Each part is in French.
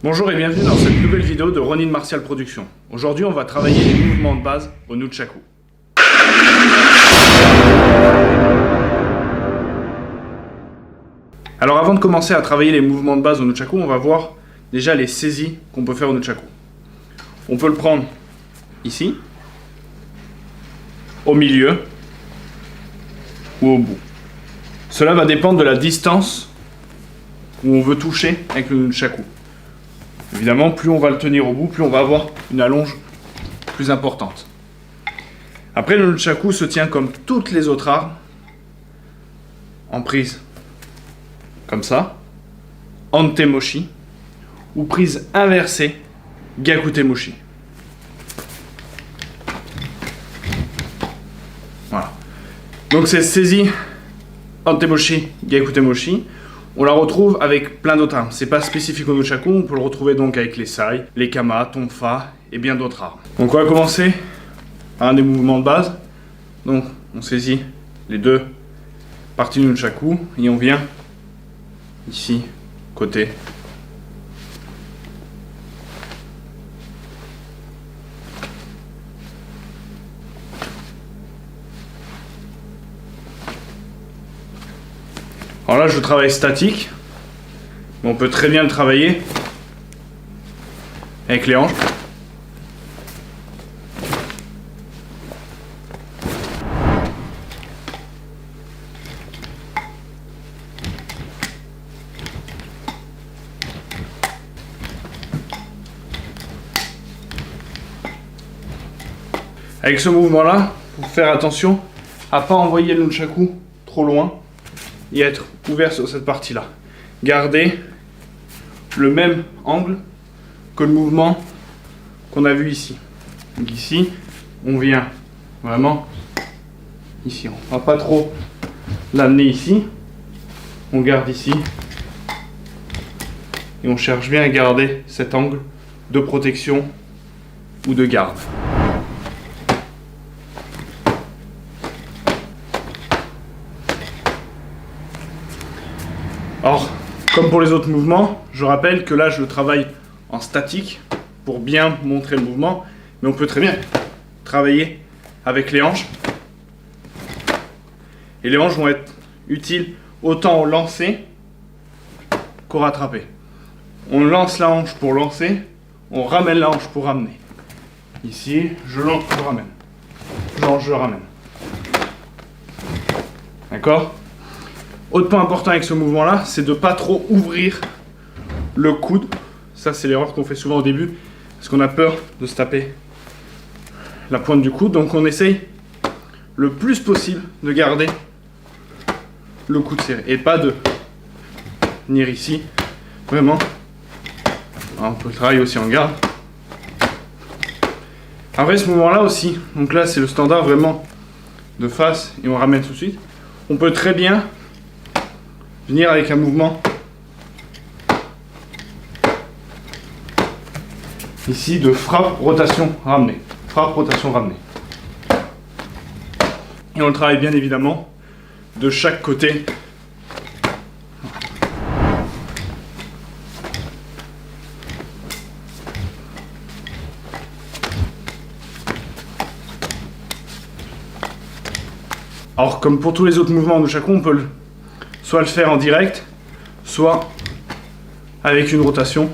Bonjour et bienvenue dans cette nouvelle vidéo de Ronin Martial Productions. Aujourd'hui, on va travailler les mouvements de base au nunchaku. Alors avant de commencer à travailler les mouvements de base au nunchaku, on va voir déjà les saisies qu'on peut faire au nunchaku. On peut le prendre ici, au milieu ou au bout. Cela va dépendre de la distance où on veut toucher avec le nunchaku. Évidemment, plus on va le tenir au bout, plus on va avoir une allonge plus importante. Après, le nunchaku se tient comme toutes les autres armes, en prise comme ça, antemoshi, ou prise inversée, gakutemoshi. Voilà. Donc cette saisie antemoshi, gakutemoshi, on la retrouve avec plein d'autres armes. C'est pas spécifique au nunchaku, on peut le retrouver donc avec les sai, les kama, tonfa et bien d'autres armes. Donc on va commencer par un des mouvements de base. Donc on saisit les deux parties du nunchaku et on vient ici, côté. Alors là, je travaille statique, mais on peut très bien le travailler avec les hanches. Avec ce mouvement-là, il faut faire attention à ne pas envoyer le nunchaku trop loin et être ouvert sur cette partie-là. Gardez le même angle que le mouvement qu'on a vu ici. Donc ici, on vient vraiment ici. On ne va pas trop l'amener ici. On garde ici. Et on cherche bien à garder cet angle de protection ou de garde. Alors, comme pour les autres mouvements, je rappelle que là, je le travaille en statique pour bien montrer le mouvement, mais on peut très bien travailler avec les hanches. Et les hanches vont être utiles autant au lancer qu'au rattraper. On lance la hanche pour lancer, on ramène la hanche pour ramener. Ici, je lance, je ramène. Je lance, je ramène. D'accord ? Autre point important avec ce mouvement-là, c'est de ne pas trop ouvrir le coude. Ça, c'est l'erreur qu'on fait souvent au début, parce qu'on a peur de se taper la pointe du coude. Donc on essaye le plus possible de garder le coude serré et pas de venir ici. Vraiment. Alors, on peut le travailler aussi en garde. Après ce mouvement-là aussi, donc là c'est le standard vraiment de face et on ramène tout de suite. On peut très bien venir avec un mouvement ici de frappe, rotation, ramener. Frappe, rotation, ramener. Et on le travaille bien évidemment de chaque côté. Alors comme pour tous les autres mouvements de nunchaku, on peut soit le faire en direct, soit avec une rotation.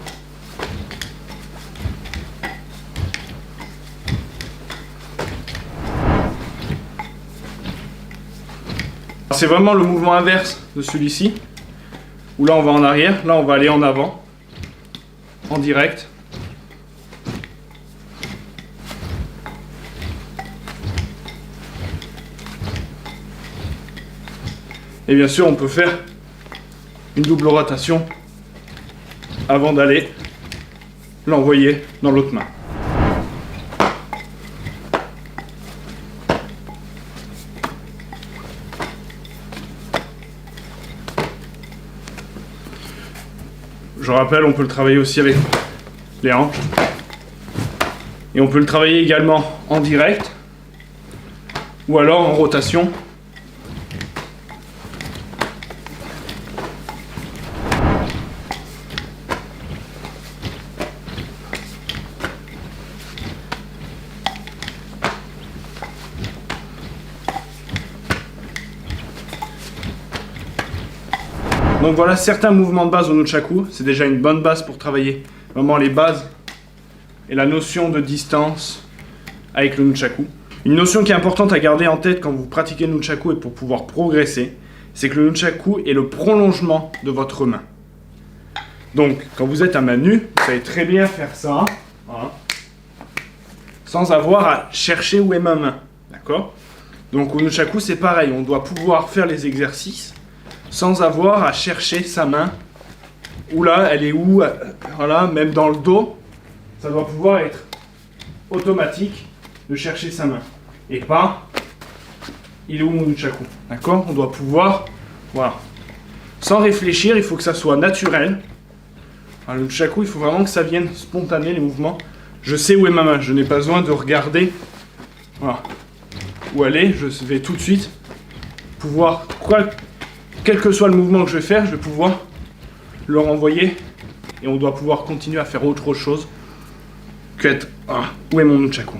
C'est vraiment le mouvement inverse de celui-ci, où là on va en arrière, là on va aller en avant, en direct. Et bien sûr, on peut faire une double rotation avant d'aller l'envoyer dans l'autre main. Je rappelle, on peut le travailler aussi avec les hanches. Et on peut le travailler également en direct ou alors en rotation. Donc voilà certains mouvements de base au nunchaku. C'est déjà une bonne base pour travailler vraiment les bases et la notion de distance avec le nunchaku. Une notion qui est importante à garder en tête quand vous pratiquez le nunchaku et pour pouvoir progresser, c'est que le nunchaku est le prolongement de votre main. Donc, quand vous êtes à main nue, vous savez très bien faire ça, voilà, sans avoir à chercher où est ma main, d'accord? Donc au nunchaku, c'est pareil, on doit pouvoir faire les exercices sans avoir à chercher sa main. Où là, elle est où? Voilà, même dans le dos, ça doit pouvoir être automatique de chercher sa main. Et pas, il est où mon nunchaku? D'accord? On doit pouvoir, voilà. Sans réfléchir, il faut que ça soit naturel. Alors, le nunchaku, il faut vraiment que ça vienne spontané, les mouvements. Je sais où est ma main, je n'ai pas besoin de regarder, voilà, où elle est. Je vais tout de suite pouvoir, quel que soit le mouvement que je vais faire, je vais pouvoir le renvoyer. Et on doit pouvoir continuer à faire autre chose qu'être, où est mon nunchaku?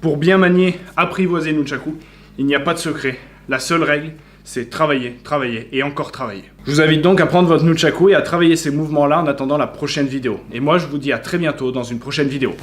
Pour bien manier, apprivoiser le nunchaku, il n'y a pas de secret. La seule règle, c'est travailler, travailler et encore travailler. Je vous invite donc à prendre votre nunchaku et à travailler ces mouvements-là en attendant la prochaine vidéo. Et moi, je vous dis à très bientôt dans une prochaine vidéo.